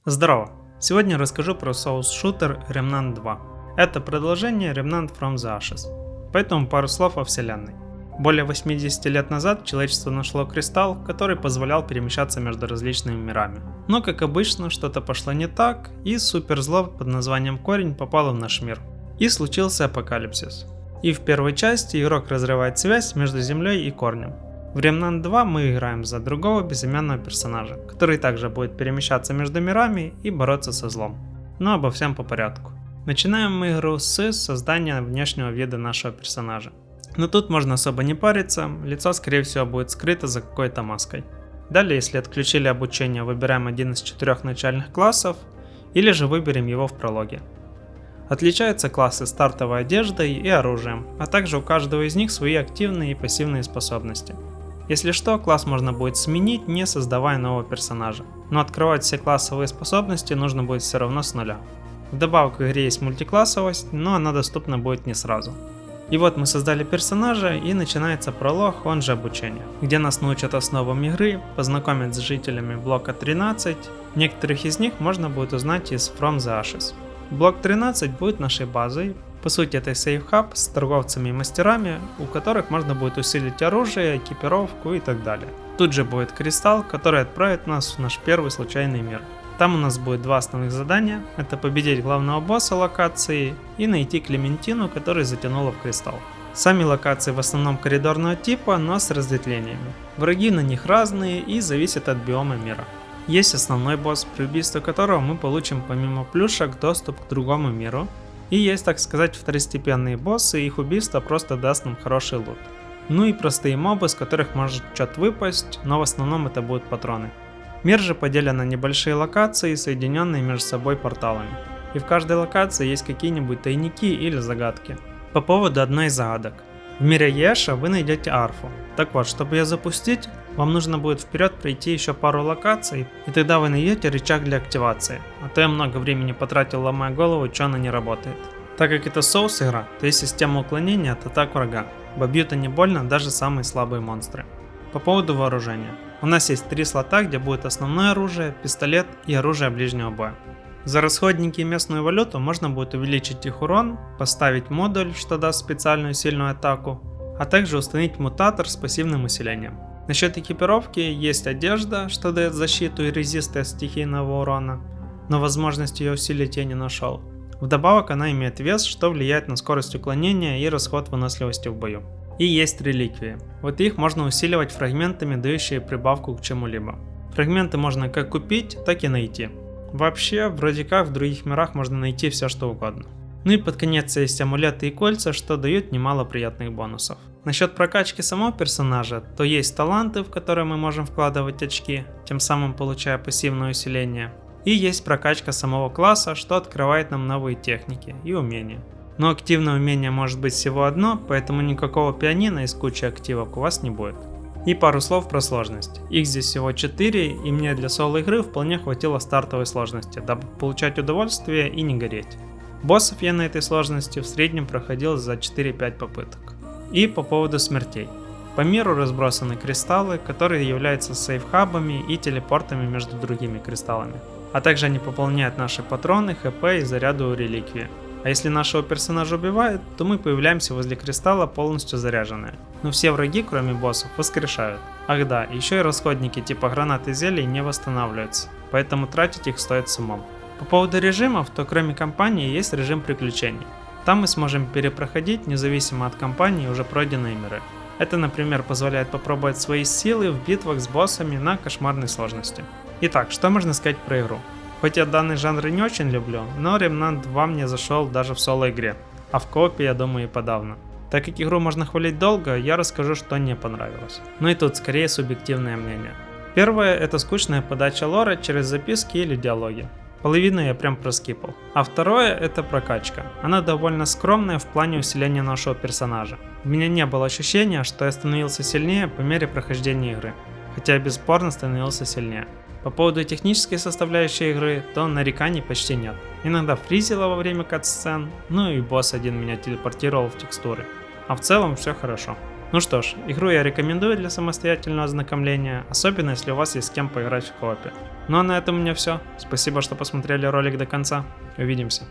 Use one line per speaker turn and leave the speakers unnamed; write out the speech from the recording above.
Здорово! Сегодня расскажу про соус-шутер Remnant 2. Это продолжение Remnant from the Ashes, поэтому пару слов о вселенной. Более 80 лет назад человечество нашло кристалл, который позволял перемещаться между различными мирами. Но, как обычно, что-то пошло не так, и суперзло под названием Корень попало в наш мир. И случился апокалипсис. И в первой части игрок разрывает связь между Землей и Корнем. В Remnant 2 мы играем за другого безымянного персонажа, который также будет перемещаться между мирами и бороться со злом. Но обо всем по порядку. Начинаем мы игру с создания внешнего вида нашего персонажа. Но тут можно особо не париться, лицо скорее всего будет скрыто за какой-то маской. Далее, если отключили обучение, выбираем один из 4 начальных классов, или же выберем его в прологе. Отличаются классы стартовой одеждой и оружием, а также у каждого из них свои активные и пассивные способности. Если что, класс можно будет сменить, не создавая нового персонажа, но открывать все классовые способности нужно будет все равно с нуля. Вдобавок к игре есть мультиклассовость, но она доступна будет не сразу. И вот мы создали персонажа, и начинается пролог, он же обучение, где нас научат основам игры, познакомят с жителями блока 13, некоторых из них можно будет узнать из From the Ashes. Блок 13 будет нашей базой. По сути, это сейф-хаб с торговцами и мастерами, у которых можно будет усилить оружие, экипировку и так далее. Тут же будет кристалл, который отправит нас в наш первый случайный мир. Там у нас будет два основных задания. Это победить главного босса локации и найти Клементину, которая затянула в кристалл. Сами локации в основном коридорного типа, но с разветвлениями. Враги на них разные и зависят от биома мира. Есть основной босс, при убийстве которого мы получим помимо плюшек доступ к другому миру. И есть, так сказать, второстепенные боссы, и их убийство просто даст нам хороший лут. Ну и простые мобы, с которых может что-то выпасть, но в основном это будут патроны. Мир же поделен на небольшие локации, соединенные между собой порталами. И в каждой локации есть какие-нибудь тайники или загадки. По поводу одной из загадок. В мире Еша вы найдете арфу. Так вот, чтобы ее запустить, вам нужно будет вперед пройти еще пару локаций, и тогда вы найдете рычаг для активации. А то я много времени потратил, ломая голову, что она не работает. Так как это соус игра, то есть система уклонения от атак врага. Бьют они больно даже самые слабые монстры. По поводу вооружения. У нас есть 3 слота, где будет основное оружие, пистолет и оружие ближнего боя. За расходники и местную валюту можно будет увеличить их урон, поставить модуль, что даст специальную сильную атаку, а также установить мутатор с пассивным усилением. Насчет экипировки есть одежда, что дает защиту и резисты от стихийного урона, но возможность ее усилить я не нашел. Вдобавок она имеет вес, что влияет на скорость уклонения и расход выносливости в бою. И есть реликвии. Вот их можно усиливать фрагментами, дающие прибавку к чему-либо. Фрагменты можно как купить, так и найти. Вообще, вроде как в других мирах можно найти все что угодно. Ну и под конец есть амулеты и кольца, что дают немало приятных бонусов. Насчет прокачки самого персонажа, то есть таланты, в которые мы можем вкладывать очки, тем самым получая пассивное усиление. И есть прокачка самого класса, что открывает нам новые техники и умения. Но активное умение может быть всего одно, поэтому никакого пианино из кучи активок у вас не будет. И пару слов про сложность. Их здесь всего 4, и мне для соло игры вполне хватило стартовой сложности, дабы получать удовольствие и не гореть. Боссов я на этой сложности в среднем проходил за 4-5 попыток. И по поводу смертей. По миру разбросаны кристаллы, которые являются сейф-хабами и телепортами между другими кристаллами. А также они пополняют наши патроны, хп и заряды у реликвии. А если нашего персонажа убивают, то мы появляемся возле кристалла полностью заряженные. Но все враги, кроме боссов, воскрешают. Ах да, еще и расходники типа гранат и зелий не восстанавливаются, поэтому тратить их стоит с умом. По поводу режимов, то кроме кампании есть режим приключений. Там мы сможем перепроходить независимо от кампании уже пройденные миры. Это, например, позволяет попробовать свои силы в битвах с боссами на кошмарной сложности. Итак, что можно сказать про игру? Хоть я данный жанр и не очень люблю, но Remnant 2 мне зашел даже в соло игре, а в коопе я думаю и подавно. Так как игру можно хвалить долго, я расскажу, что не понравилось. Но и тут скорее субъективное мнение. Первое — это скучная подача лора через записки или диалоги. Половину я прям проскипал. А второе — это прокачка. Она довольно скромная в плане усиления нашего персонажа. У меня не было ощущения, что я становился сильнее по мере прохождения игры, хотя я бесспорно становился сильнее. По поводу технической составляющей игры, то нареканий почти нет. Иногда фризило во время кат-сцен, ну и босс один меня телепортировал в текстуры. А в целом все хорошо. Ну что ж, игру я рекомендую для самостоятельного ознакомления, особенно если у вас есть с кем поиграть в коопе. Ну а на этом у меня все. Спасибо, что посмотрели ролик до конца. Увидимся.